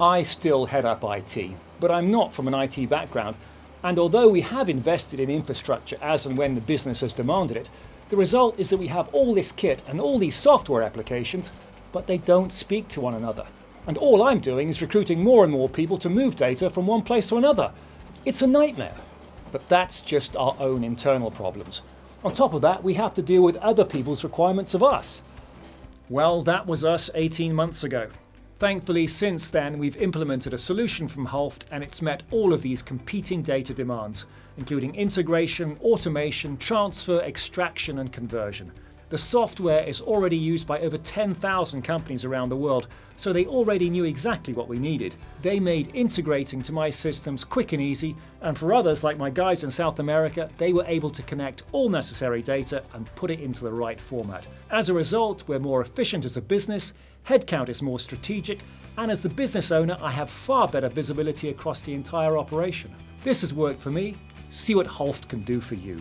I still head up IT, but I'm not from an IT background, and although we have invested in infrastructure as and when the business has demanded it, the result is that we have all this kit and all these software applications, but they don't speak to one another. And all I'm doing is recruiting more and more people to move data from one place to another. It's a nightmare. But that's just our own internal problems. On top of that, we have to deal with other people's requirements of us. Well, that was us 18 months ago. Thankfully, since then, we've implemented a solution from HULFT, and it's met all of these competing data demands, including integration, automation, transfer, extraction, and conversion. The software is already used by over 10,000 companies around the world, so they already knew exactly what we needed. They made integrating to my systems quick and easy, and for others like my guys in South America, they were able to connect all necessary data and put it into the right format. As a result, we're more efficient as a business, headcount is more strategic, and as the business owner, I have far better visibility across the entire operation. This has worked for me. See what HULFT can do for you.